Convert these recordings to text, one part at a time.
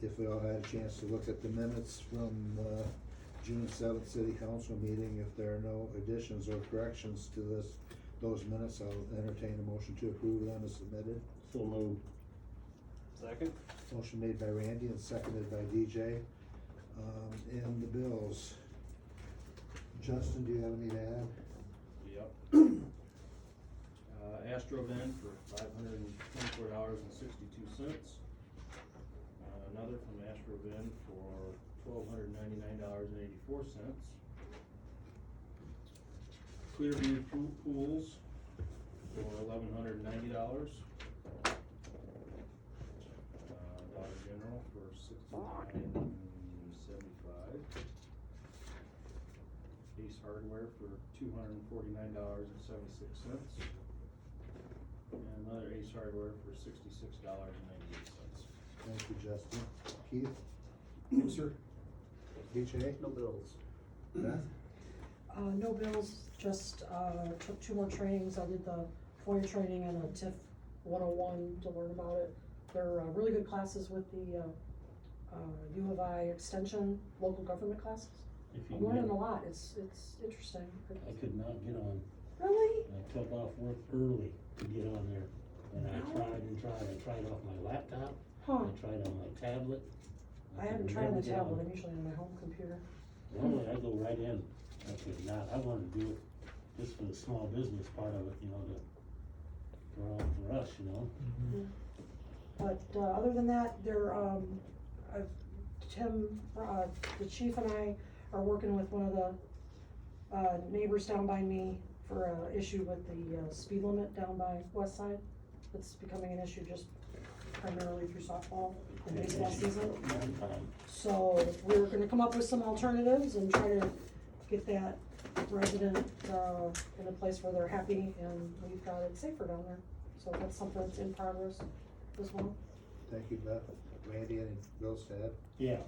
if we all had a chance to look at the minutes from, June seventh city council meeting, if there are no additions or corrections to those minutes, I'll entertain a motion to approve them as submitted. So moved. Second? Motion made by Randy and seconded by DJ. And the bills. Justin, do you have any to add? Yep. Astrovan for $524.62. Another from Astrovan for $1,299.84. Clearview Pools for $1,190. Dollar General for $69.75. Ace Hardware for $249.76. And another Ace Hardware for $66.98. Thank you, Justin. Keith? No, sir. DJ? No bills. Beth? No bills, just, took 2 more trainings. I did the FOIA training and a TIF 101 to learn about it. They're really good classes with the U of I extension, local government classes. If you I'm learning get- a lot, it's interesting. I could not get on. Really? I took off work early to get on there. And I tried and tried. I tried off my laptop. Huh, I tried on my tablet. I haven't could tried on never the get tablet, I'm usually on my home computer. Normally I go right in. I could not. I wanted to do it just for the small business part of it, you know, for us, you know. But, other than that, they're, Tim, the chief and I are working with one of the, neighbors down by me for a issue with the, speed limit down by West Side. It's becoming an issue just primarily through softball and baseball season. So we're gonna come up with some alternatives and try to get that resident, in a place where they're happy and we've got it safer down there. So that's something that's in progress as well. Thank you, Beth. Randy, any bills to add? Yeah.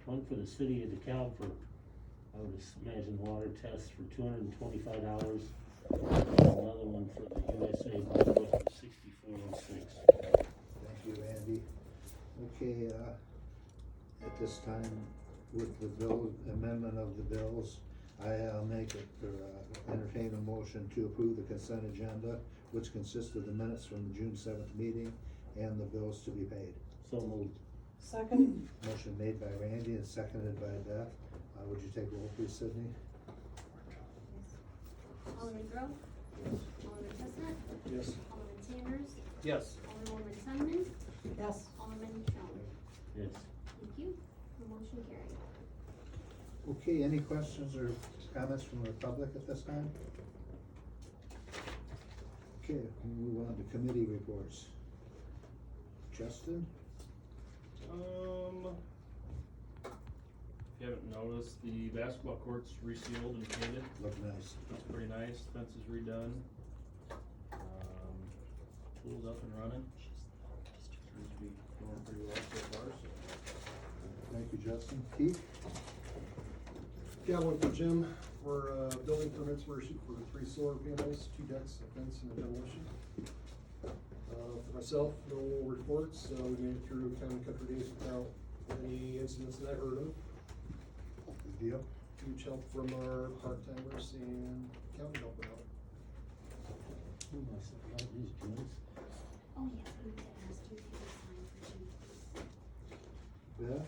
One for the city of DeKalb for, I would imagine, water tests for $225. Another one for the USA Bible for $64.06. Thank you, Randy. Okay, at this time, with the bill, amendment of the bills, I'll make it, entertain a motion to approve the consent agenda, which consists of the minutes from the June seventh meeting and the bills to be paid. So moved. Second, Motion made by Randy and seconded by Beth. Would you take roll, please, Sydney? Alderman Grove? Alderman Chestnut? Yes. Alderman Sanders? Yes. Alderwoman Sunderman? yes. Alderman Jones? Yes. Thank you. The motion carried. Okay, any questions or comments from the public at this time? Okay, we'll move on to committee reports. Justin? If you haven't noticed, the basketball court's resealed and painted. Look nice. Looks pretty nice. Fence is redone. Pool's up and running. Seems to be going pretty well so far, so. Thank you, Justin. Keith? Yeah, I went to Jim for, building permits for 3 solar panels, 2 decks, a fence, and a demolition. For myself, no reports, we made it through kind of a couple of days without any incidents that I heard of. Good deal. Huge help from our part-timers and county helping out. Who am I saying? That is Jim's. Oh, yes, we did ask you to sign for June. Beth?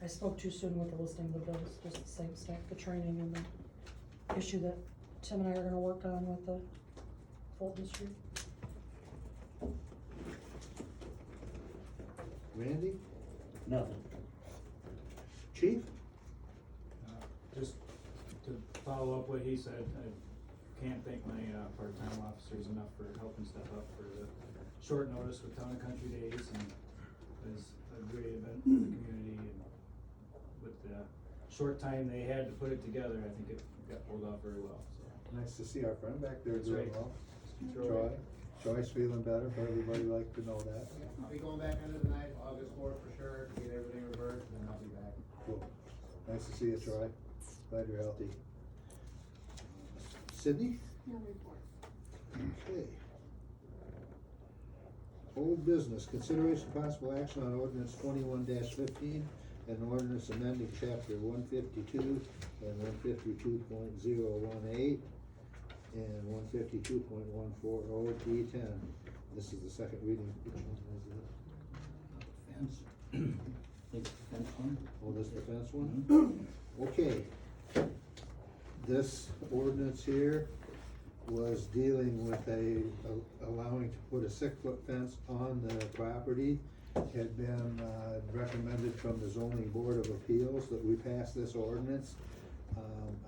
I spoke too soon with the listing of the bills, just the same stuff, the training and the issue that Tim and I are gonna work on with the Fulton Street. Randy? Nothing. Chief? Just to follow up what he said, I can't thank my part-time officers enough for helping step up for the short notice with Town and Country Days, and it was a great event for the community, and with the short time they had to put it together, I think it got pulled off very well, so. Nice to see our friend back there That's doing right. well. Troy? Troy's feeling better, for everybody like to know that. I'll be going back under the night, August 4th for sure, to get everything reversed, and then I'll be back. Cool. Nice to see you, Troy. Glad you're healthy. Sydney? No report. Okay. Old business, consideration possible action on ordinance 21-15, and ordinance amending chapter 152 and 152.018 and 152.140 D10. This is the second reading. Which one is it? Fence. Take the fence one. Oh, this the fence one? Okay. This ordinance here was dealing with allowing to put a 6-foot fence on the property. Had been, recommended from the zoning board of appeals that we pass this ordinance.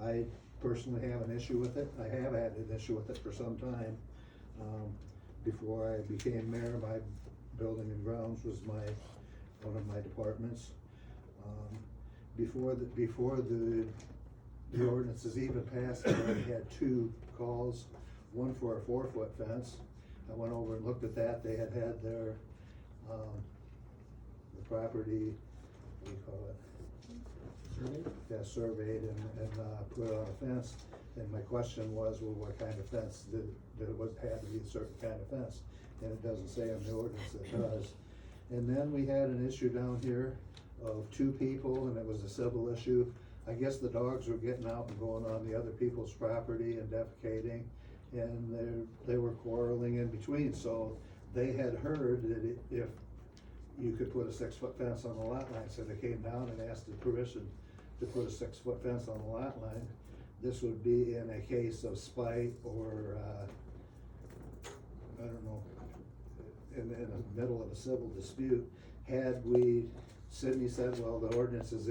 I personally have an issue with it. I have had an issue with it for some time. Before I became mayor, my building and grounds was one of my departments. Before the ordinance is even passed, I already had 2 calls, one for a 4-foot fence. I went over and looked at that. They had their, the property, what do you call it? Survey? Yeah, surveyed and put on a fence. And my question was, well, what kind of fence had to be a certain kind of fence? And it doesn't say in the ordinance it does. And then we had an issue down here of 2 people, and it was a civil issue. I guess the dogs were getting out and going on the other people's property and defecating, and they were quarreling in between. So they had heard that if you could put a 6-foot fence on the lot line, so they came down and asked the permission to put a 6-foot fence on the lot line. This would be in a case of spite or, I don't know, in the middle of a civil dispute. Sydney said, well, the ordinance is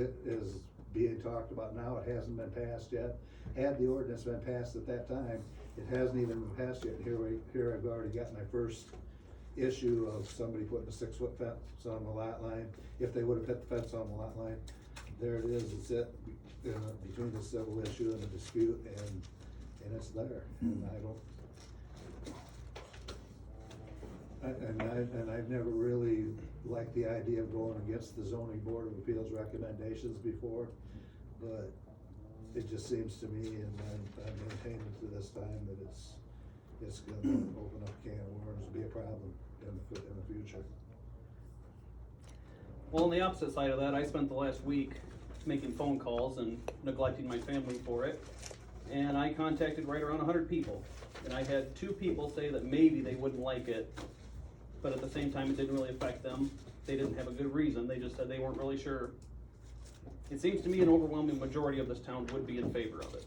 being talked about now, it hasn't been passed yet. Had the ordinance been passed at that time, it hasn't even been passed yet. Here I've already got my first issue of somebody putting a 6-foot fence on the lot line. If they would have put the fence on the lot line, there it is, it's between the civil issue and the dispute, and it's there. And I've never really liked the idea of going against the zoning board of appeals recommendations before, but it just seems to me, and I'm maintaining to this time, that it's gonna open up a can of worms, be a problem in the future. Well, on the opposite side of that, I spent the last week making phone calls and neglecting my family for it. And I contacted right around 100 people. And I had 2 people say that maybe they wouldn't like it, but at the same time, it didn't really affect them. They didn't have a good reason. They just said they weren't really sure. It seems to me an overwhelming majority of this town would be in favor of it.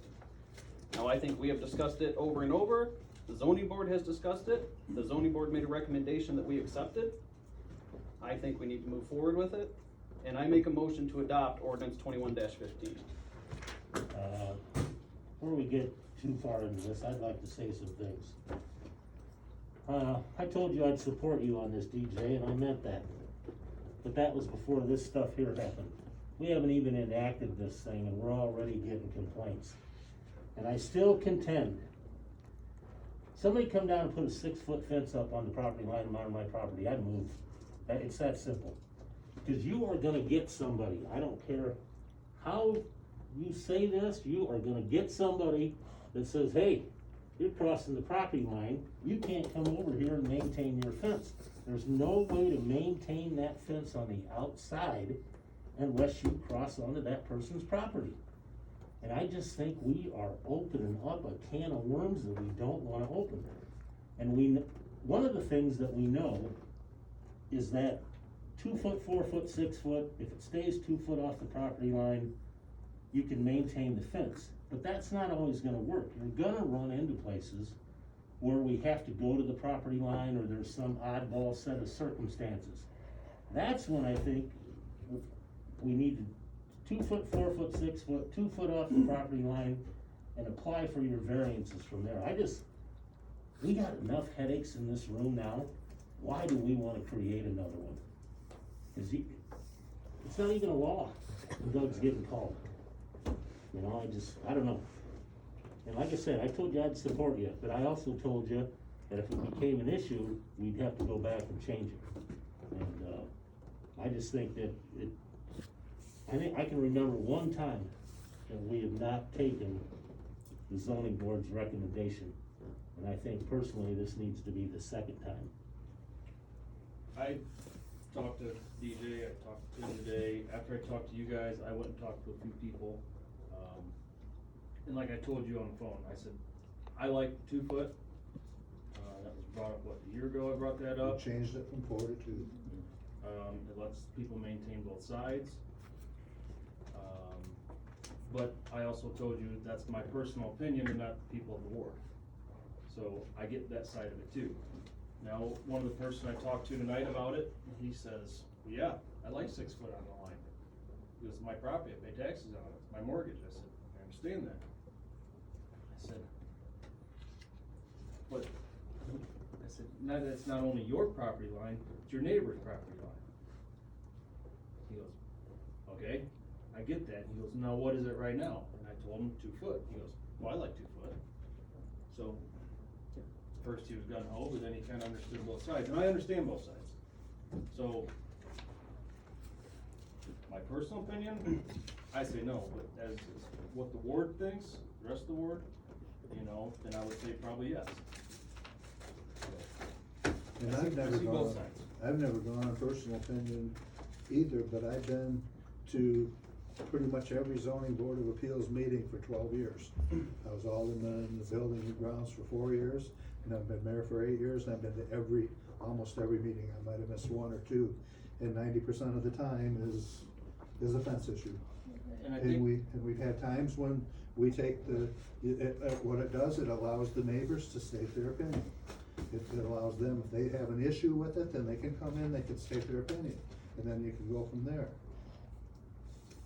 Now, I think we have discussed it over and over. The zoning board has discussed it. The zoning board made a recommendation that we accepted. I think we need to move forward with it. And I make a motion to adopt ordinance 21-15. Before we get too far into this, I'd like to say some things. I told you I'd support you on this, DJ, and I meant that. But that was before this stuff here happened. We haven't even enacted this thing, and we're already getting complaints. And I still contend, somebody come down and put a 6-foot fence up on the property line on my property, I'd move. It's that simple. Because you are gonna get somebody, I don't care how you say this, you are gonna get somebody that says, hey, you're crossing the property line, you can't come over here and maintain your fence. There's no way to maintain that fence on the outside unless you cross onto that person's property. And I just think we are opening up a can of worms that we don't wanna open. And one of the things that we know is that 2-foot, 4-foot, 6-foot, if it stays 2 foot off the property line, you can maintain the fence. But that's not always gonna work. You're gonna run into places where we have to go to the property line, or there's some oddball set of circumstances. That's when I think we need to 2-foot, 4-foot, 6-foot, 2 foot off the property line, and apply for your variances from there. We got enough headaches in this room now. Why do we wanna create another one? It's not even a law. Doug's getting called. You know, I don't know. And like I said, I told you I'd support you, but I also told you that if it became an issue, we'd have to go back and change it. And, I just think that I can remember one time that we have not taken the zoning board's recommendation. And I think personally, this needs to be the second time. I talked to DJ, I talked to Tim today, after I talked to you guys, I went and talked to a few people. And like I told you on the phone, I said, I like 2 foot. That was brought up, what, a year ago I brought that We up. changed it from 4 to 2. It lets people maintain both sides. But I also told you that's my personal opinion and not the people of the ward. So I get that side of it too. Now, one of the person I talked to tonight about it, he says, yeah, I like 6 foot on the line. He goes, my property, I pay taxes on it, it's my mortgage. I said, I understand that. I said, but, I said, it's not only your property line, it's your neighbor's property line. He goes, okay, I get that. He goes, now what is it right now? And I told him 2 foot. He goes, well, I like 2 foot. So, first he was gung ho, but then he kinda understood both sides, and I understand both sides. So, my personal opinion, I say no, but as what the ward thinks, the rest of the ward, you know, then I would say probably yes. And I see both sides. I've never gone on personal opinion either, but I've been to pretty much every zoning board of appeals meeting for 12 years. I was alderman in the building and grounds for 4 years, and I've been mayor for 8 years, and I've been to almost every meeting. I might have missed 1 or 2, and 90% of the time is a fence issue. And I And think, we've had times when we take what it does, it allows the neighbors to state their opinion. It allows them, if they have an issue with it, then they can come in, they can state their opinion, and then you can go from there.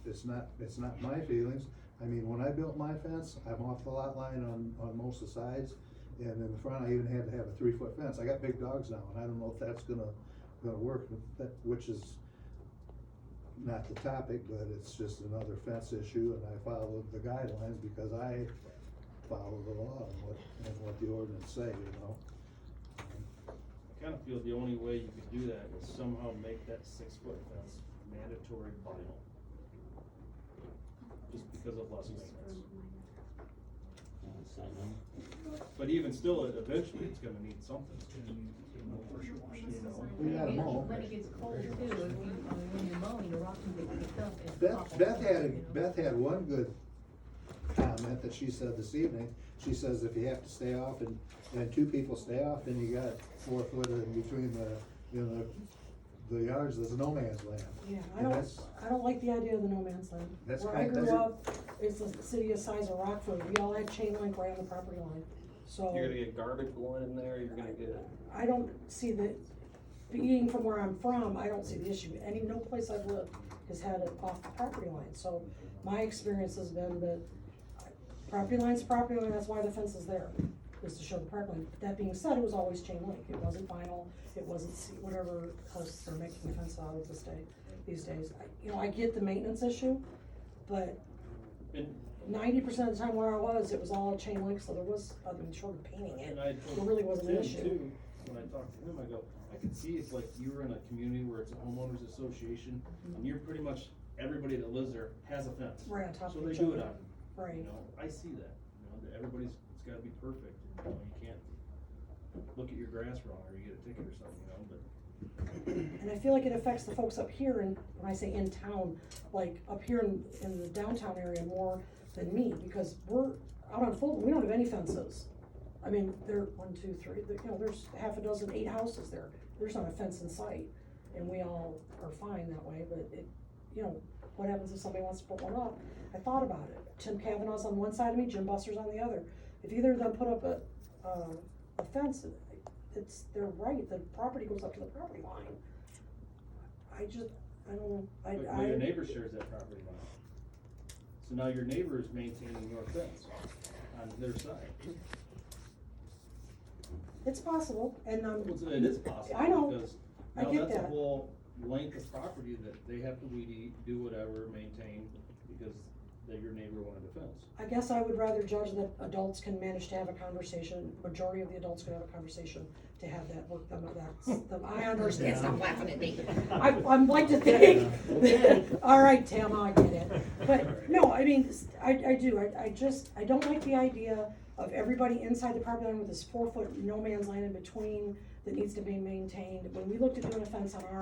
It's not my feelings. I mean, when I built my fence, I'm off the lot line on most of the sides, and in the front, I even had to have a 3-foot fence. I got big dogs now, and I don't know if that's gonna work, which is not the topic, but it's just another fence issue, and I followed the guidelines because I follow the law and what the ordinance say, you know? I kinda feel the only way you could do that is somehow make that 6-foot fence mandatory vinyl. Just because of less maintenance. But even still, eventually, it's gonna need something. You know? We gotta mow. When it gets cold too, when you're mowing, the rock can get picked up and. Beth had one good comment that she said this evening. She says if you have to stay off and 2 people stay off, then you got 4 foot in between the yards, there's no man's land. Yeah, And that's- I don't like the idea of the no man's land. That's Where I kind- grew that's- up, it's a city the size of Rockford, we all had chain link right on the property line, so. You're gonna get garbage going in there, you're gonna get, I don't see being from where I'm from, I don't see the issue. No place I've lived has had it off the property line, so my experience has been that property line's property line, that's why the fence is there, is to show the property line. That being said, it was always chain link, it wasn't vinyl, it wasn't whatever else they're making the fence out of these days. I get the maintenance issue, but And, 90% of the time where I was, it was all a chain link, so there was, short of painting it, and I there told really wasn't an Tim issue. too, when I talked to him, I go, I could see if like you were in a community where it's a homeowners association, and you're pretty much, everybody that lives there has a fence. Right on top So of they each do other. it on, Right. you know, I see that, that everybody's, it's gotta be perfect, you can't look at your grass wrong, or you get a ticket or something, but. And I feel like it affects the folks up here, and when I say in town, like up here in the downtown area more than me, because we're out on Fulton, we don't have any fences. I mean, there, 1, 2, 3, there's half a dozen, 8 houses there, there's not a fence in sight, and we all are fine that way, but it, what happens if somebody wants to put one up? I thought about it, Tim Kavanaugh's on one side of me, Jim Buster's on the other. If either of them put up a fence, they're right, the property goes up to the property line. I don't know, But your neighbor shares that property line. So now your neighbor is maintaining your fence on their side. It's possible, and, Well, it is possible. I know. Because I now get that's a that. whole length of property that they have to weed eat, do whatever, maintain, because that your neighbor wanted a fence. I guess I would rather judge that adults can manage to have a conversation, majority of the adults can have a conversation to have that work, I understand, stop laughing at me. I'm like to think, all right, Tim, I get it, but, no, I mean, I do, I don't like the idea of everybody inside the property line with this 4 foot no man's land in between that needs to be maintained. When we looked at doing a fence on our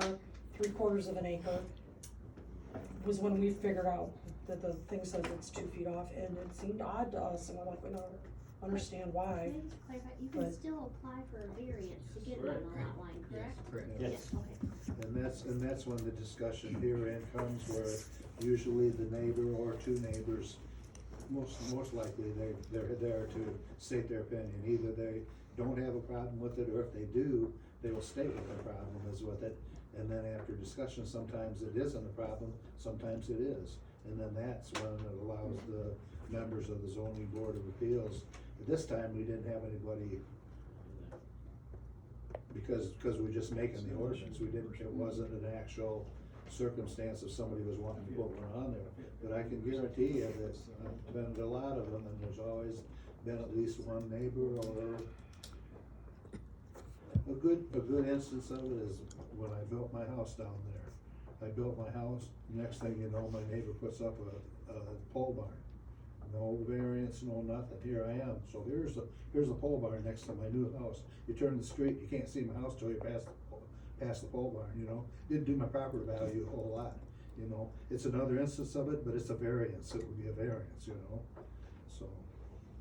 3/4 of an acre, was when we figured out that the thing says it's 2 feet off, and it seemed odd to us, and we're like, we don't understand why. Maybe to clarify, you can But- still apply for a variance to get it on the lot line, correct? Correct. Yes. Okay. And that's when the discussion herein comes where usually the neighbor or two neighbors, most likely they're there to state their opinion. Either they don't have a problem with it, or if they do, they will state what their problem is with it. And then after discussion, sometimes it isn't a problem, sometimes it is. And then that's when it allows the members of the zoning board of appeals. But this time, we didn't have anybody, because we're just making the ordinance, it wasn't an actual circumstance if somebody was wanting to put one on there. But I can guarantee you that I've been to a lot of them, and there's always been at least one neighbor or a good instance of it is when I built my house down there. I built my house, next thing you know, my neighbor puts up a pole barn. No variance, no nothing, here I am, so here's a pole barn next to my new house. You turn the street, you can't see my house till you pass the pole barn, you know? Didn't do my property value a whole lot, you know? It's another instance of it, but it's a variance, it would be a variance, you know, so.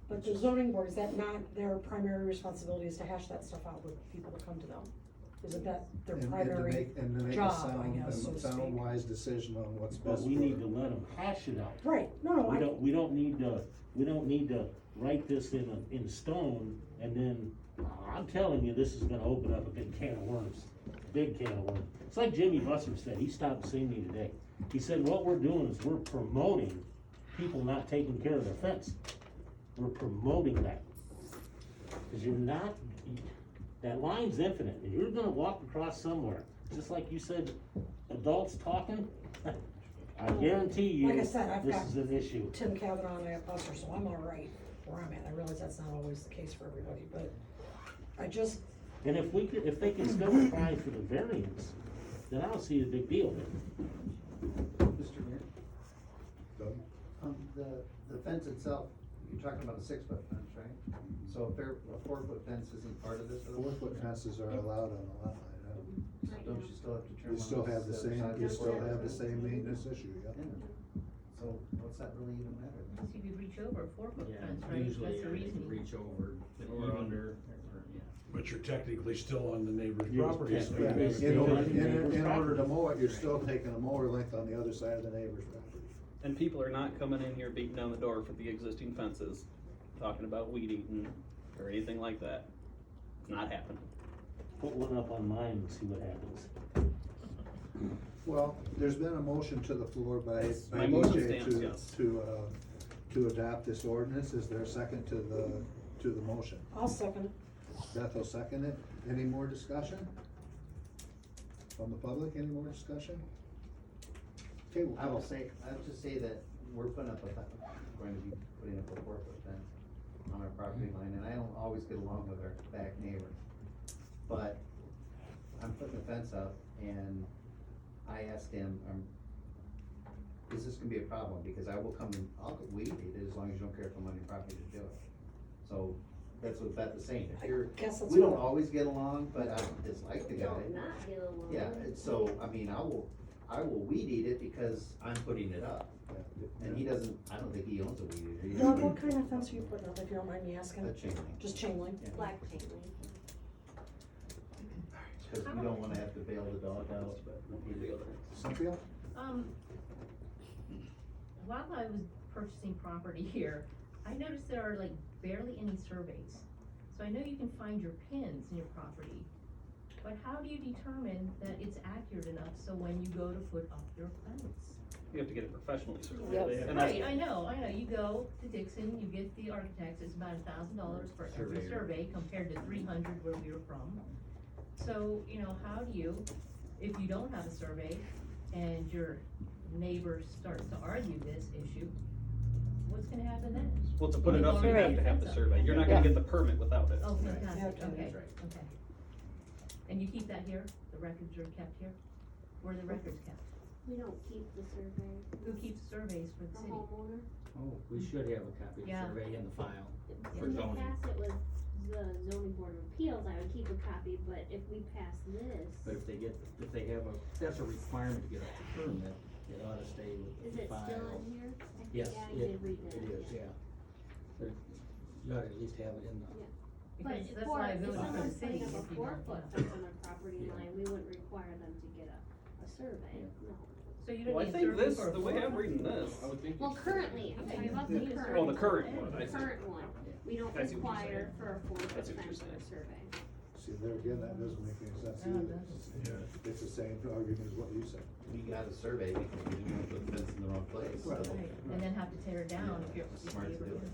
But the zoning board, is that not their primary responsibility, is to hash that stuff out with people that come to them? Isn't that their And to primary make a job, I guess, so to a sound speak? wise decision on what's But best for we need to them. let them hash it out. Right, no, We don't need to write this in stone, and then, I'm telling you, this is gonna open up a big can of worms, big can of worms. It's like Jimmy Busser said, he stopped to see me today. He said, what we're doing is we're promoting people not taking care of their fence. We're promoting that. Cause you're not, that line's infinite, and you're gonna walk across somewhere, just like you said, adults talking. I guarantee you, Like I said, I've this got is an issue. Tim Kavanaugh and I have Buster, so I'm all right where I'm at. I realize that's not always the case for everybody, but I just, And if they can still apply for the variance, then I don't see the big deal there. Mr. Mayor, Doug? the fence itself, you're talking about a 6-foot fence, right? So if a 4-foot fence isn't part of this? 4-foot fences are allowed on the lot line, Right Don't now. you still have to trim? you still on have the other same, side of you the still road? have the same maintenance issue, yeah. Yeah. So what's that really even matter? Unless you could reach over a 4 foot Yeah, fence, right? usually That's the you reason. can reach over or under, or, yeah. But you're technically still on the neighbor's You're property, so you technically gotta still In order, on the neighbor's in order to property. mow it, you're still taking a mower length on the other side of the neighbor's property. And people are not coming in here beating down the door for the existing fences, talking about weed eating or anything like that. Not happening. Put one up on mine and see what happens. Well, there's been a motion to the floor by My motion DJ stands, yes. to adopt this ordinance. Is there a second to the motion? I'll second. Beth will second it. Any more discussion? From the public, any more discussion? Okay, I will just say that we're going to be putting up a 4-foot fence on our property line, and I don't always get along with our back neighbor. But I'm putting a fence up, and I asked him, is this gonna be a problem? Because I will come and, I'll weed eat it as long as you don't care if I'm on your property to do it. So, that's what Beth is saying, if you're, guess that's we don't what- always get along, but I don't dislike the guy. Don't not get along. Yeah, so, I mean, I will weed eat it because I'm putting it up, and he doesn't, I don't think he owns a weed eater. He Doug, doesn't- what kind of fence are you putting up, if you don't mind me asking? A chain link. Just chain link? Yeah. Black chain link. Cause we don't wanna have to bail the dog out, but either. Cynthia? While I was purchasing property here, I noticed there are like barely any surveys. So I know you can find your pins in your property, but how do you determine that it's accurate enough so when you go to put up your fence? You have to get it professionally surveyed. Yes. And that's- Right, I know, you go to Dixon, you get the architects, it's about $1,000 for every Surveyor. survey compared to 300 where we were from. So, how do you, if you don't have a survey and your neighbor starts to argue this issue, what's gonna happen then? Well, to put it up, you have to have the survey. You're not gonna get the permit without it. Oh, Right. fantastic, Yeah, okay, that's right. okay. And you keep that here, the records are kept here? Where are the records kept? We don't keep the survey. Who keeps surveys for the The city? homeowner. Oh, we should have a copy of the Yeah. survey in the file for In the zoning. past, it was the zoning board of appeals, I would keep a copy, but if we pass this, But if they have a, that's a requirement to get a permit, it ought to stay with is the it file. still in here? I think Yes, I it did read that. it is, yeah. But you ought to at least have it in the, But Because that's for, if liability for the someone's city putting if up a you 4-foot don't. fence on their property Yeah. line, we wouldn't require them to get a survey, no. So you don't Well, I need a think survey this, for a the way I'm 4-foot? reading this, I would think. Well, it's- currently, I'm talking about the Yeah. current. Oh, the current one, I see. Current one, we don't I see what you're require saying. for a 4-foot That's what you're fence on a saying. survey. See, there again, that doesn't make any sense No, it either. doesn't. It's the same argument as what you said. We got a survey because we didn't want to put the fence in the wrong place, so. Right. Right, and then have to tear it down if you're. It's if smart you to do ever it.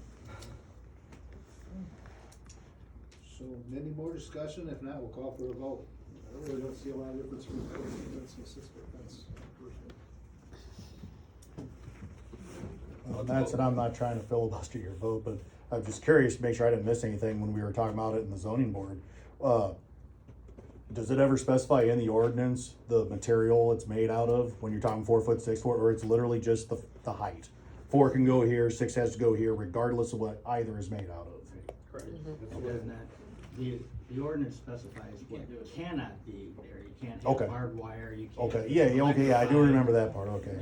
So, any more discussion? If not, we'll call for a vote. I really don't see a lot of difference between a 4-foot fence and a 6-foot fence, personally. Well, that's, and I'm not trying to filibuster your vote, but I'm just curious to make sure I didn't miss anything when we were talking about it in the zoning board. Does it ever specify in the ordinance the material it's made out of, when you're talking 4-foot, 6-foot, or it's literally just the height? 4 can go here, 6 has to go here, regardless of what either is made out of. correct. it does not, the ordinance specifies what cannot be there. You can't have Okay. barbed wire, you can't. Okay, yeah, I do remember that part, okay.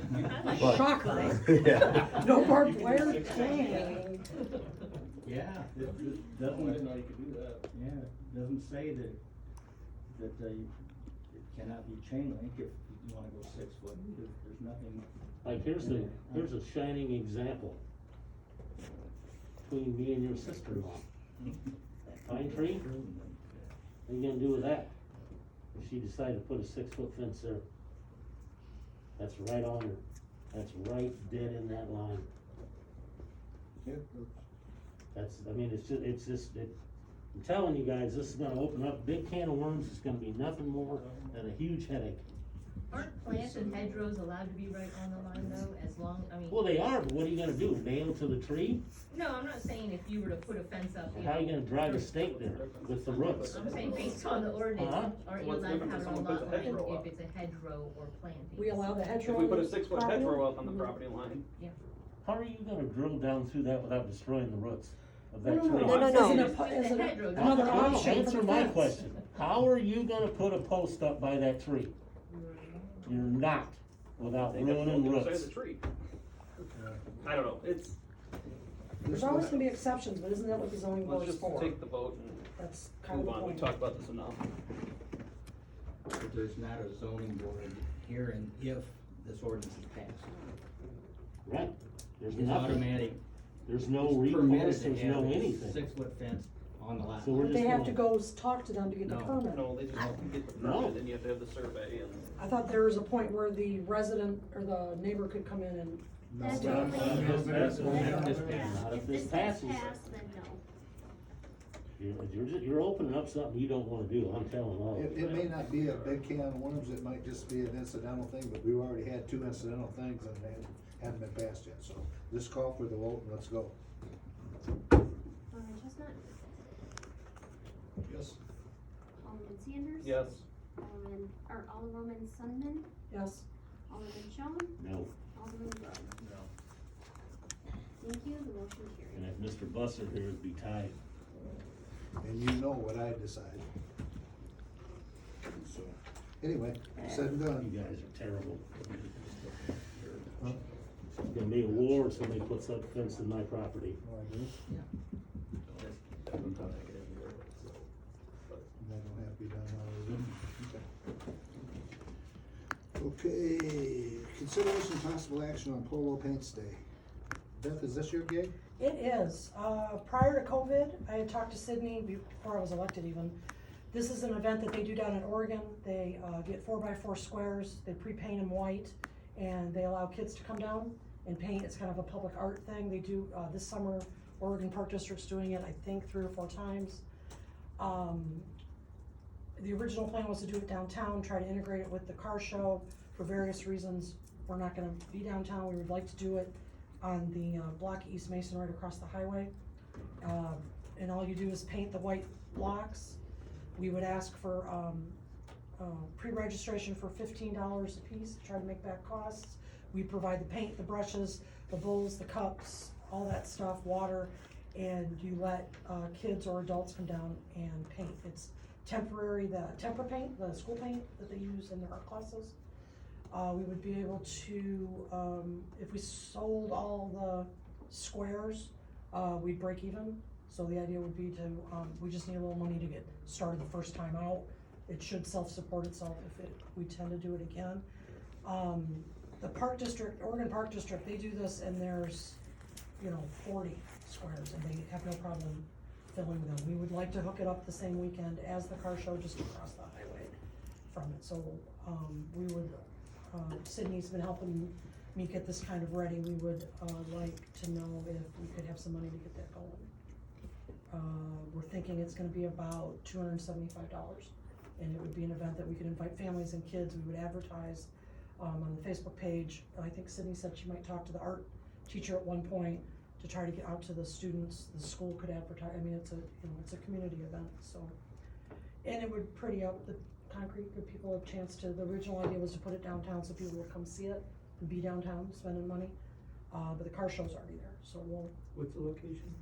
But- Shocker. Yeah. No barbed wire, dang. Yeah, it I didn't doesn't, know you could do that. yeah, it doesn't say that it cannot be chain link if you wanna go 6 foot, there's nothing. Like, here's a shining example between me and your sister-in-law. That pine tree, what are you gonna do with that? If she decided to put a 6-foot fence there, that's right on her, that's right dead in that line. Yeah, That's, I mean, I'm telling you guys, this is gonna open up a big can of worms, it's gonna be nothing more than a huge headache. Aren't plants and hedgerows allowed to be right on the line though, as long, I mean, Well, they are, but what are you gonna do, nail to the tree? no, I'm not saying if you were to put a fence up, you know. How are you gonna drive a stake there with the roots? I'm saying based on the ordinance, Uh-huh. aren't you What's allowed to different have if it on someone puts lot a line hedgerow up? if it's a hedgerow or planting? We allow the hedgerow. If we put a on the 6-foot property? hedgerow out on the property line, How are you gonna drill down through that without destroying the roots of that No, tree? no, I'm no. saying Isn't it's it- just isn't a it hedgerow, another just- option for Answer the my fence? question, how are you gonna put a post up by that tree? You're not, without they have to go ruining to the side roots. of the tree. I don't know, it's, There's always gonna be exceptions, but isn't that what the zoning board let's is just for? take the vote and That's kind of move the on, we point. talked about this enough. But there's not a zoning board here, and if this ordinance is passed, Right, there's it's nothing, automatic. there's no It's permitted recourse, to there's have no a anything. 6-foot fence on the lot. So we're But they just have to gonna- go talk to them to get the No. permit. No, they just have to get the No. permit, and you have to have the survey and. I thought there was a point where the resident or the neighbor could come in and, That's No, only, not if this passes. Not if this if this passes. passed, then no. You're opening up something you don't wanna do, I'm telling all of It, you. it may not be a big can of worms, it might just be an incidental thing, but we've already had 2 incidental things and they haven't been passed yet, so let's call for the vote and let's go. Alderman Chestnut, yes. Alderman Sanders. Yes. Alderwoman Sunman, yes, Alderman Schoen, No, Alderman Rugg. No. Thank you, the motion and carries. if Mr. Busser here would be tied. And you know what I decided. So, anyway, said and You done. guys are terrible. It's gonna be a war if somebody puts up a fence in my property. Oh, I do? That's- that's what I'm thinking. That don't have to be done while we're in. Okay, consideration of possible action on Polo Paints Day. Beth, is this your gig? it is. Prior to COVID, I had talked to Sydney before I was elected even. This is an event that they do down in Oregon. They, get 4x4 squares, they pre-paint them white, and they allow kids to come down and paint. It's kind of a public art thing. They do, this summer, Oregon Park District's doing it, I think, 3 or 4 times. The original plan was to do it downtown, try to integrate it with the car show. For various reasons, we're not gonna be downtown. We would like to do it on the block of East Mason right across the highway. And all you do is paint the white blocks. We would ask for pre-registration for $15 a piece to try to make back costs. We provide the paint, the brushes, the bowls, the cups, all that stuff, water, and you let, kids or adults come down and paint. It's temporary, the tempera paint, the school paint that they use in their art classes. We would be able to, if we sold all the squares, we'd break even. So the idea would be to, we just need a little money to get started the first time out. It should self-support itself if we tend to do it again. The Park District, Oregon Park District, they do this and there's, 40 squares and they have no problem filling them. We would like to hook it up the same weekend as the car show, just across the highway from it. So, we would, Sydney's been helping me get this kind of ready. We would, like to know if we could have some money to get that going. We're thinking it's gonna be about $275, and it would be an event that we could invite families and kids. We would advertise, on the Facebook page. I think Sydney said she might talk to the art teacher at one point to try to get out to the students. The school could advertise. I mean, it's a community event, so. And it would pretty up the concrete, give people a chance to, the original idea was to put it downtown so people would come see it and be downtown spending money. But the car show's already there, so we'll, What's the location?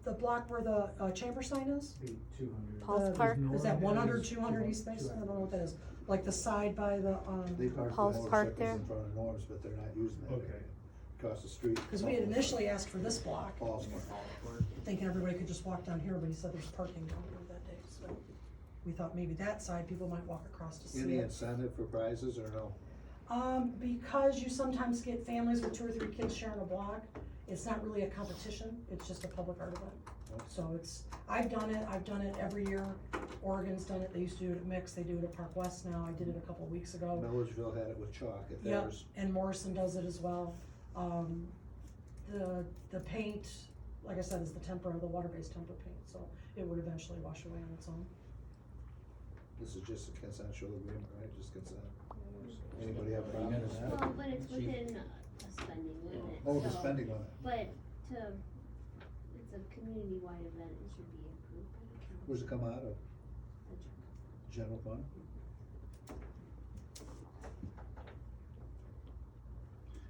the block where the, chamber sign is? Be 200. Paul's Park? Is that 100, 200 East Mason? I don't know what that is. Like the side by the, They park the Paul's Park motorcycles there? in front of Norm's, but they're not using that Okay. area. Across the street. cause we had initially asked for this block, Paul's Park. thinking everybody could just walk down here, but he said there's parking down here that day, so. We thought maybe that side, people might walk across to see Any it. incentive for prizes or no? Because you sometimes get families with 2 or 3 kids sharing a block, it's not really a competition, it's just a public art event. So I've done it every year. Oregon's done it, they used to do it at Mix, they do it at Park West now, I did it a couple of weeks ago. Milledgeville had it with chalk at Yep, theirs. and Morrison does it as well. The paint, like I said, is the tempera, the water-based tempera paint, so it would eventually wash away on its own. This is just a consensual agreement, right? Just consent. Anybody have a problem with that? Well, but it's within a spending limit, Oh, the so- spending limit. But it's a community-wide event, it should be approved by the council. Where's it come out of? The General fund?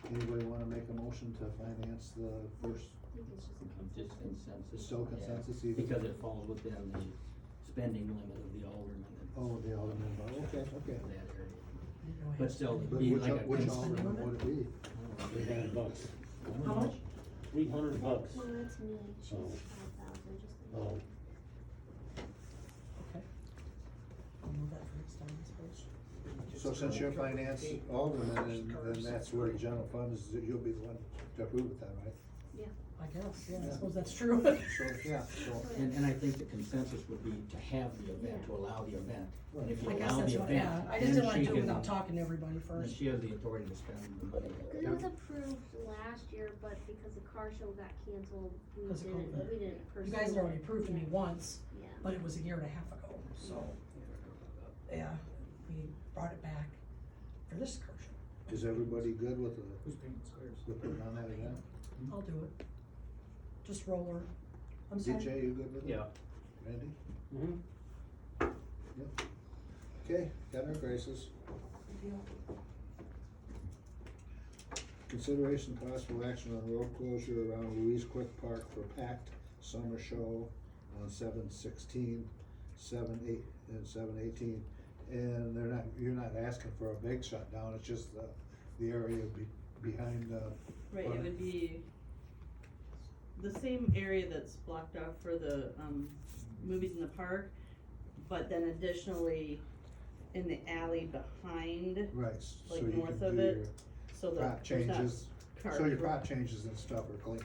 Anybody wanna make a motion to finance the first, I think it's just a Just consensus. Still yeah, consensus even? Because it falls within the spending limit of the alderman and oh, the alderman, okay, okay. that area. Didn't know I But had still, spending. But be which, like a which consent. alderman would it be? $300. How much? $300. No, it's me, she's Oh. 5,000, just like. Oh, Okay. I'll move that for next time, I suppose. So since you're finance alderman, and then that's where the general fund is, you'll be the one to approve it then, right? I guess, yeah, I Yeah. suppose that's true. So, yeah, so, And I think the consensus would be to have the event, to allow the event. And if you I guess allow that's the what, event, yeah, I just then didn't wanna she do it can, without talking to everybody then first. she has the authority to spend the money. Cause it was approved last year, but because the car show got canceled, Because of COVID. we didn't pursue You guys had already it. approved me Yeah. once, Yeah. but it was a year and a half ago, so, yeah, we brought it back for this car show. is everybody good with Who's painting squares? with putting on that event? I'll do it. Just roller. I'm sorry. DJ, you good with it? Yeah. Randy? mhm. Yep. Okay, got our graces. Consideration possible action on road closure around Louise Quick Park for packed summer show on 7/16, 7/8, and 7/18. And you're not asking for a big shutdown, it's just the area behind, Right, Right. it would be the same area that's blocked off for the, movies in the park, but then additionally in the alley behind, right, so like you can north of do it, your so prop that there's not changes. cars. So your prop changes and stuff are clean.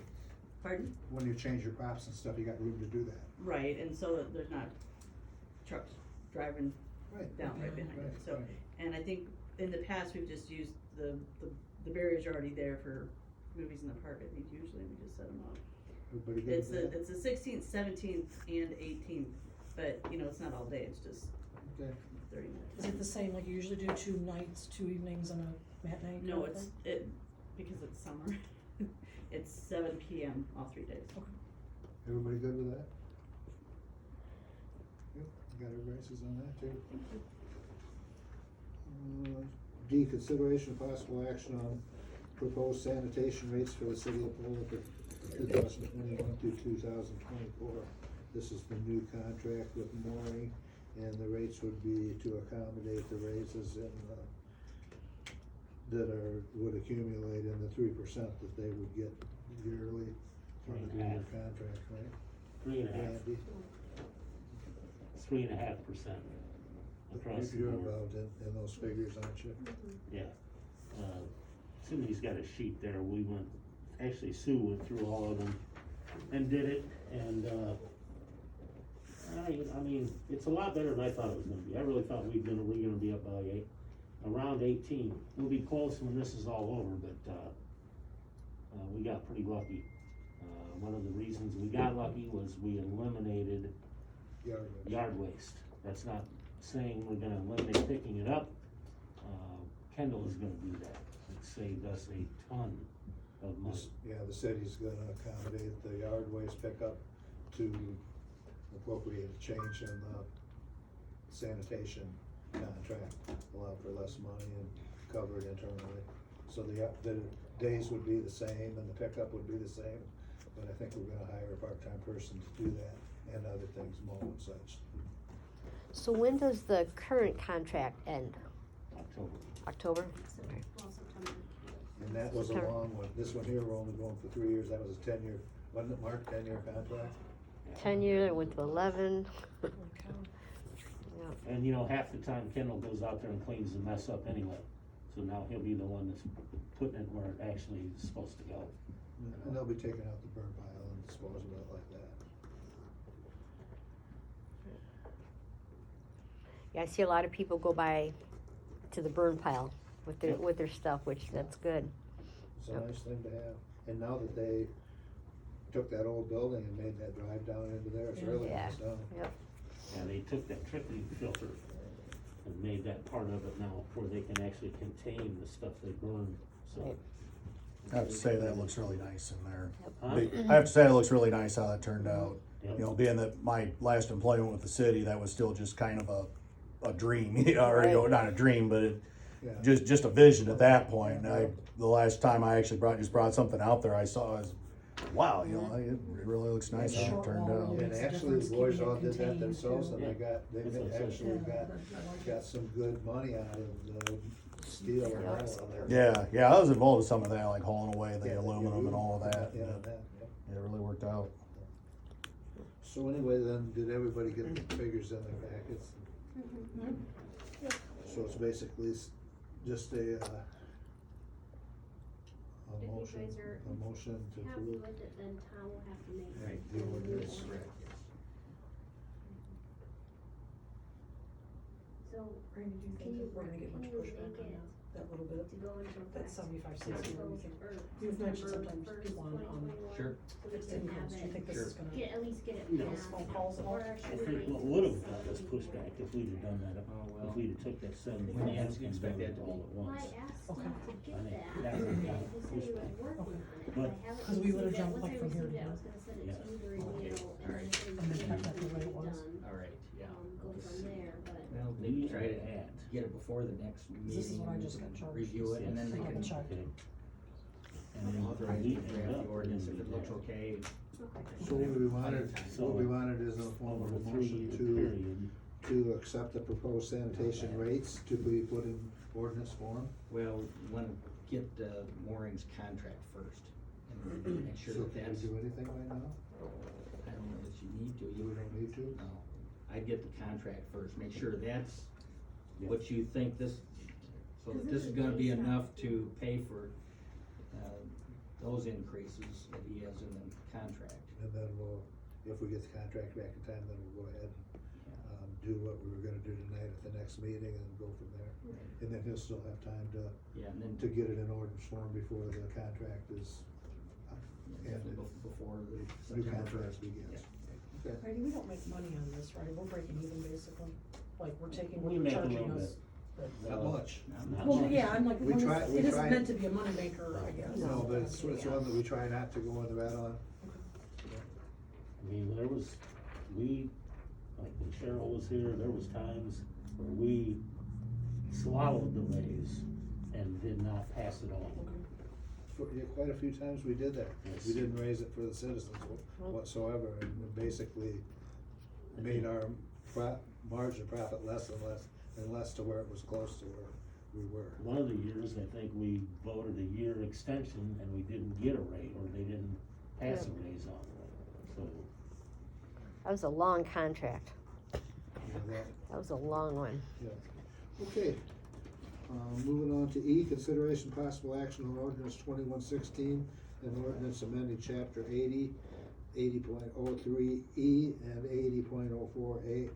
Pardon? When you change your props and stuff, you got room to do that. Right, and so that there's not trucks driving Right. down right behind it, Right, so. right. And I think in the past, we've just used the barriers are already there for movies in the park, I think usually we just set them up. Everybody good with that? It's the 16th, 17th, and 18th, but, it's not all day, it's just Okay. 30 minutes. Is it the same, like you usually do 2 nights, 2 evenings and a matinee? kind No, of it's, thing? because it's summer, it's 7 PM all 3 days. Everybody good with that? Yep, got our graces on that too. D, consideration of possible action on proposed sanitation rates for the city of Pole for 2021 through 2024. This is the new contract with Mooring, and the rates would be to accommodate the raises in, would accumulate in the 3% that they would get yearly on the 3-year contract, right? 3.5%. Randy? 3.5% across the You're board. involved in those figures, aren't you? Yeah. Cindy's got a sheet there. We went, actually Sue went through all of them and did it, and, I mean, it's a lot better than I thought it was gonna be. I really thought we're gonna be up by around 18. We'll be close when this is all over, but, we got pretty lucky. One of the reasons we got lucky was we eliminated yard waste. That's not saying we're gonna eliminate picking it up. Kendall is gonna do that. It saved us a ton of money. Yeah, the city's gonna accommodate the yard waste pickup to appropriate a change in the sanitation contract, allow for less money and cover it internally. So the days would be the same and the pickup would be the same, but I think we're gonna hire a part-time person to do that and other things, mow and such. So when does the current contract end? October. October? Well, September. And that was a September. long one. This one here, we're only going for 3 years. That was a 10-year, wasn't it, Mark, 10-year contract? 10 year, it went to 11. Yeah. And you know, half the time Kendall goes out there and cleans the mess up anyway. So now he'll be the one that's putting it where it actually is supposed to go. And they'll be taking out the burn pile and disposing of it like that. Yeah, I see a lot of people go by to the burn pile with their stuff, which that's good. It's a nice thing to have. And now that they took that old building and made that drive down into there, it's really Yeah. nice done. Yep. And they took that trickling filter and made that part of it now where they can actually contain the stuff they burn, so. Right. I have to say that looks really nice in there. Huh? I have to say it looks really nice how that turned out. Yep. You know, being that my last employment with the city, that was still just kind of a dream, you know, or, you know, not a dream, but it, Yeah. just a vision at that point. The last time I actually brought something out there, I saw, was, wow, you know, it really looks nice how it turned out. And actually, the boys all did that themselves, and Yeah. they That's what I said. actually got some good money out of the steel and all of that. Yeah, I was involved with some of that, like hauling away the Yeah, aluminum and all of that. Yeah, It that, yeah. really worked out. So anyway, then, did everybody get the figures in their packets? So it's basically just a If you motion, guys are a motion to happy approve. with it, then Tom will have to make. Right, a the new ordinance. order. So, Randy, do you can you, think that we're gonna get much can you pushback make on it that little bit? to go into effect? That's 75, 60, April what do you think? or You've mentioned September sometimes 1st, people on 2021, Sure. so we fixed can incomes. have Do you think it, this is gonna? at least get it No. passed. Phone calls and all? Or I actually think make what would've it got us so pushed we back if we'd have done that, Oh, well. if we'd have took that 75 We can't and expect done that it to all be- at Well, I once. asked Okay. him to get I think that, that would've got he said he was pushback. working on it, But- but I haven't 'Cause we would've received it, jumped once like I from here received it, to I was gonna send it Yeah. to you to review, Okay, and alright. then And then when check that the way it it's was. done, Alright, yeah. go from there, but. Well, We maybe try to had. get it before the next meeting. This is what I just got charged. Review it, and then they Yes. can Okay. Check. Okay. And then authorize we you to ended draft up the ordinance if doing it looks that. okay. So what we wanted, So- what we wanted is a form of Over a a motion 3-year to, period. to accept the proposed sanitation rates to be put in ordinance form. Well, we wanna get, Mooring's contract first, and make sure So that can that's, we do anything right now? I don't know that you need to, We you, don't need to? no. I'd get the contract first, make sure that's Yeah. what you think this, so that this is gonna be enough to pay for, those increases that he has in the contract. And then we'll, if we get the contract back in time, then we'll go ahead and, do what we were gonna do tonight at the next meeting and go from there. And then he'll still have time Yeah, and then to get it in ordinance form before the contract is, definitely before the new September contract 1st. begins. Yeah. Okay. Randy, we don't make money on this, right? We're breaking even basically, like we're taking, We we're make a charging little us. Not much. Not Well, much. yeah, I'm like, We try- we it isn't try- meant to be a moneymaker, I guess. No, but it's one that we try not to go in the red on. I mean, like when Cheryl was here, there was times where we swallowed the raise and did not pass it on. Yeah, quite a few times we did that. Yes. We didn't raise it for the citizens whatsoever, and basically made our margin profit less and less to where it was close to where we were. One of the years, I think we voted a year extension and we didn't get a raise, or they didn't pass a raise on it, so. That was a long contract. Yeah, That was a long one. Okay, moving on to E, consideration possible action on ordinance 2116, and ordinance amending chapter 80, 80.03E and 80.04A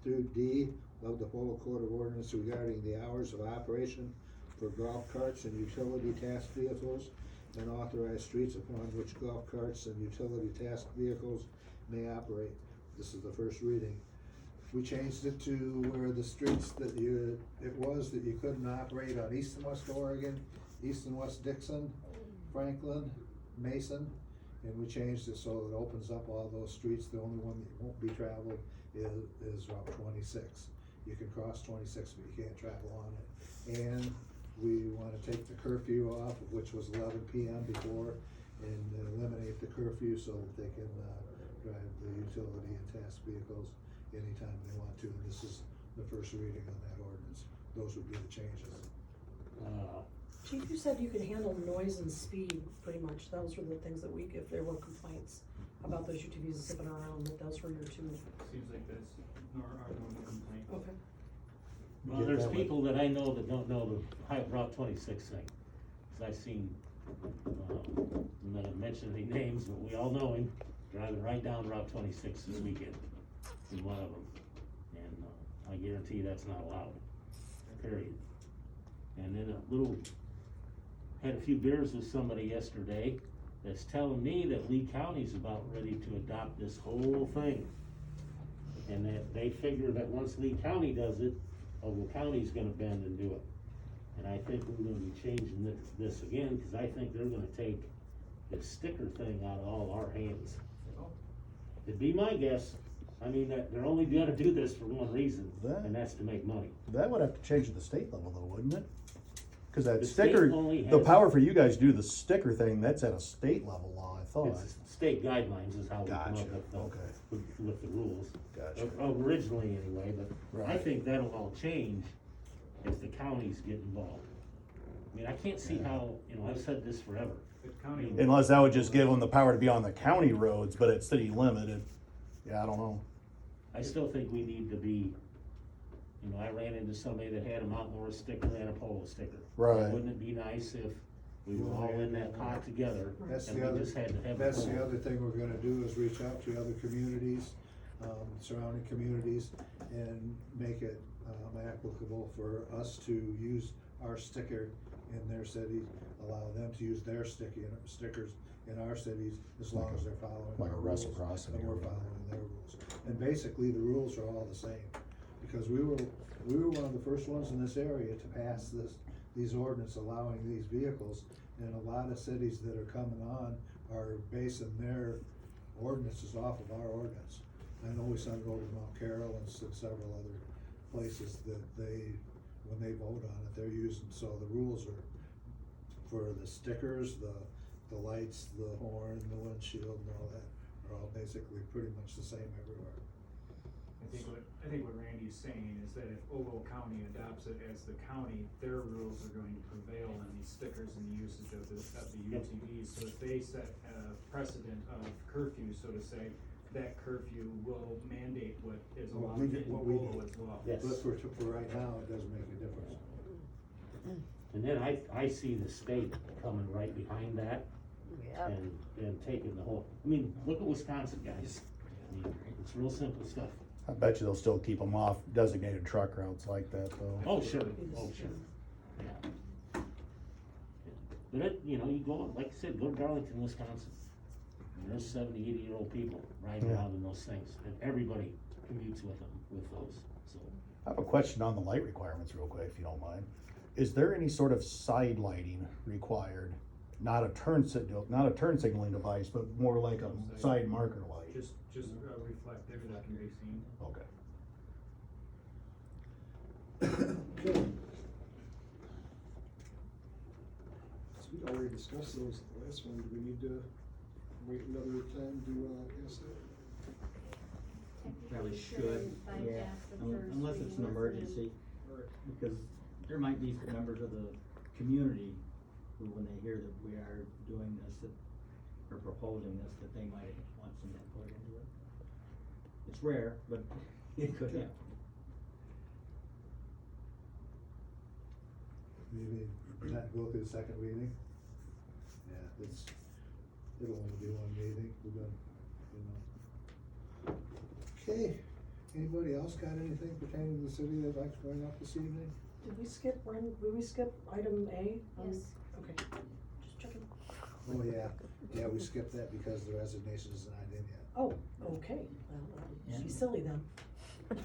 through D of the Polo Code of Ordinance regarding the hours of operation for golf carts and utility task vehicles, and authorized streets upon which golf carts and utility task vehicles may operate. This is the first reading. We changed it to where the streets that it was that you couldn't operate on East and West Oregon, East and West Dixon, Franklin, Mason, and we changed it so it opens up all those streets. The only one that won't be traveled is Route 26. You can cross 26, but you can't travel on it. And we wanna take the curfew off, which was 11 PM before, and eliminate the curfew so that they can, drive the utility and task vehicles anytime they want to. And this is the first reading on that ordinance. Those would be the changes. Chief, you said you could handle noise and speed, pretty much. Those were the things that if there were complaints about those UTVs zipping around, that those were your two. Seems like that's our normal complaint. Okay. Well, Get there's that way. people that I know that don't know the Route 26 thing, 'cause I've seen, I'm not gonna mention any names, but we all know him, driving right down Route 26 this weekend, in one of them. And, I guarantee that's not allowed, period. And then had a few beers with somebody yesterday that's telling me that Lee County's about ready to adopt this whole thing. And that they figure that once Lee County does it, Ogle County's gonna bend and do it. And I think we're gonna be changing this again, cause I think they're gonna take this sticker thing out of all our hands. It'd be my guess. I mean, that they're only gonna do this for one reason, and that's to make money. That would have to change at the state level though, wouldn't it? Cause that The state sticker, only the has- power for you guys to do the sticker thing, that's at a state level law, I thought. It's state guidelines is how we come up Gotcha, with the, okay. with the rules. Gotcha. Originally anyway, but I Right. think that'll all change if the counties get involved. I mean, I can't see how, I've said this forever. The county. Unless that would just give them the power to be on the county roads, but at city limited. Yeah, I don't know. I still think we need to be, I ran into somebody that had a Mount Morris sticker and a Polo sticker. Right. Wouldn't it be nice if we were all in that pot together That's and the we other, just had to have. that's a the pole? other thing we're gonna do is reach out to other communities, surrounding communities, and make it, applicable for us to use our sticker in their cities, allow them to use their stickers in our cities, as long as they're following Like a our rules, reciprocity and we're or whatever. following their rules. And basically, the rules are all the same, because we were one of the first ones in this area to pass these ordinance allowing these vehicles, and a lot of cities that are coming on are basing their ordinances off of our ordinance. I know we sent it over to Mount Carroll and several other places that when they vote on it, they're using, so the rules are for the stickers, the lights, the horn, the windshield and all that are all basically pretty much the same everywhere. I think what Randy's saying is that if Ogle County adopts it as the county, their rules are going to prevail on these stickers and the usage of the UTVs. So if they set a precedent of curfew, so to say, that curfew will mandate what is What allowed we in did- what we Ogle did. as well. Yes. But for right now, it doesn't make a difference. And then I see the state coming right behind that Yep. and taking the whole, look at Wisconsin, guys. It's real simple stuff. I bet you they'll still keep them off designated truck routes like that though. Oh, sure, yeah. But you go, like I said, go to Darlington, Wisconsin. And there's 70, 80-year-old people riding Yeah. around in those things, and everybody commutes with them, with those, so. I have a question on the light requirements real quick, if you don't mind. Is there any sort of side lighting required? Not a turn signaling device, but more like a side marker light? Just a reflector that can be seen. Okay. Okay. already discussed those at the last one, do we need to wait another time to, ask that? Probably Technically should, bypass yeah, the first unless it's an reading. emergency, because there might be some members of the community who, when they hear that we are doing this, that, or proposing this, that they might want some input into it. It's rare, but it could happen. Maybe not go through the second reading? Yeah, it'll only be one meeting, we're gonna, you know. Okay, anybody else got anything pertaining to the city they'd like to bring up this evening? Did we skip item A? Yes. Okay, just checking. Oh, yeah, we skipped that because the resignation is not in yet. Oh, okay, well, she's silly then.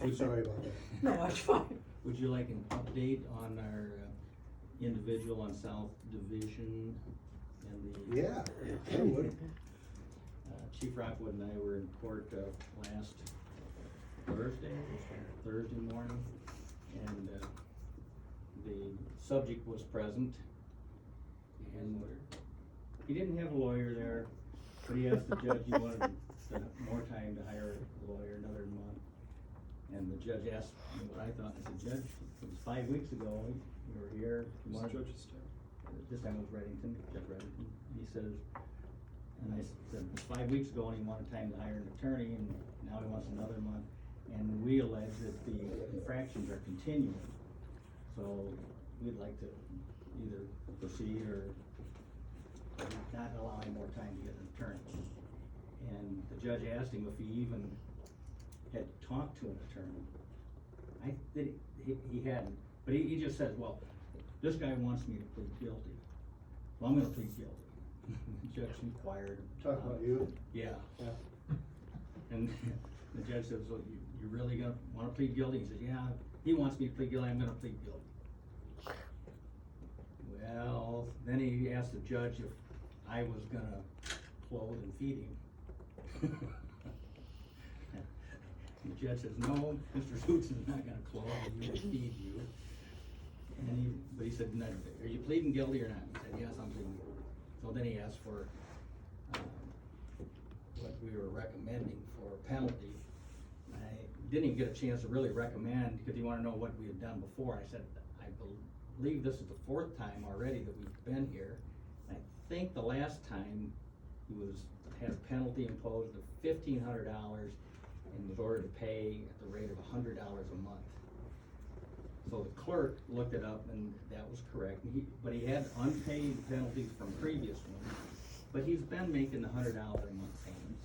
I'm sorry about that. No, that's fine. Would you like an update on our individual on South Division and the? Yeah, I would. Chief Rockwood and I were in court last Thursday morning, and the subject was present. And he didn't have a lawyer there, but he asked the judge, he wanted more time to hire a lawyer, another month. And the judge asked me what I thought, I said, Judge, it was 5 weeks ago, you were here. You Who's wanted- the judge's time? This time it was Reddington, Judge Reddington. He says, and I said, it was 5 weeks ago and he wanted time to hire an attorney, and now he wants another month. And we allege that the infractions are continuing. So we'd like to either proceed or not allow any more time to get an attorney. And the judge asked him if he even had talked to an attorney. I think he hadn't, but he just said, well, this guy wants me to plead guilty, so I'm gonna plead guilty. The judge inquired. Talk about you? Yeah. Yeah. And the judge says, so you really gonna wanna plead guilty? He says, yeah, he wants me to plead guilty, I'm gonna plead guilty. Well, then he asked the judge if I was gonna clothe and feed him. And the judge says, no, Mr. Zoots is not gonna clothe you, he will feed you. But he said, no, are you pleading guilty or not? He said, yes, I'm pleading guilty. So then he asked for, what we were recommending for a penalty. I didn't even get a chance to really recommend, because he wanted to know what we had done before. I said, I believe this is the 4th time already that we've been here. I think the last time he had a penalty imposed of $1,500 and was ordered to pay at the rate of $100 a month. So the clerk looked it up and that was correct, but he had unpaid penalties from previous ones, but he's been making the $100 a month payments.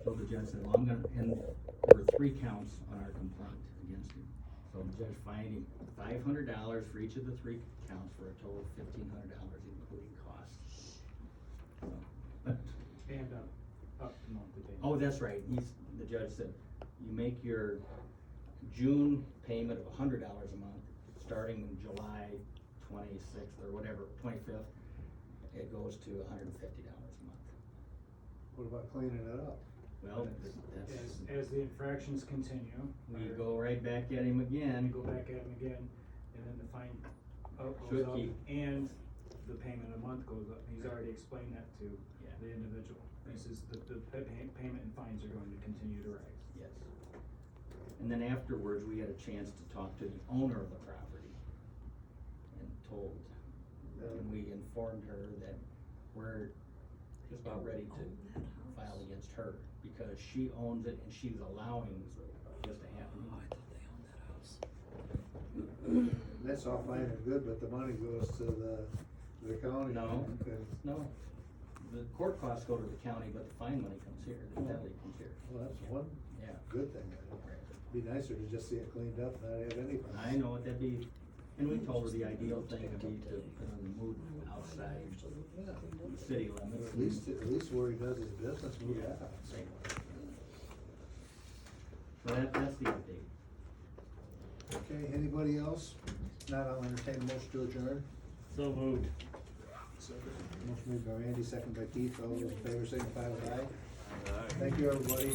So the judge said, well, and there were 3 counts on our complaint against him. So the judge fined him $500 for each of the 3 counts for a total of $1,500, including costs. So, but, And up to monthly payment. oh, that's right, the judge said, you make your June payment of $100 a month, starting in July 26th or whatever, 25th, it goes to $150 a month. What about cleaning it up? Well, As the infractions continue. we go right back at him And again. go back at him again, and then the fine Should goes up, keep. and the payment a month goes up. He's already explained that to Yeah. the individual. He says that the payment and fines are going to continue to rise. Yes. And then afterwards, we had a chance to talk to the owner of the property and and we informed her that we're just about ready to file against her because she owns it and she's allowing this to happen. That's all fine and good, but the money goes to the county. No. Okay. No, the court costs go to the county, but the fine money comes here, the penalty comes here. Well, that's one Yeah. good thing. It'd be nicer to just see it cleaned up and not have anything. I know what that'd be, and we told her the ideal thing would be to move outside the city limits. At least where he does his business, move that out. So that's the update. Okay, anybody else? Not, I'll entertain a motion to adjourn. So moved. Motion made by Randy, second by Keith. All those in favor signify with aye. Thank you, everybody.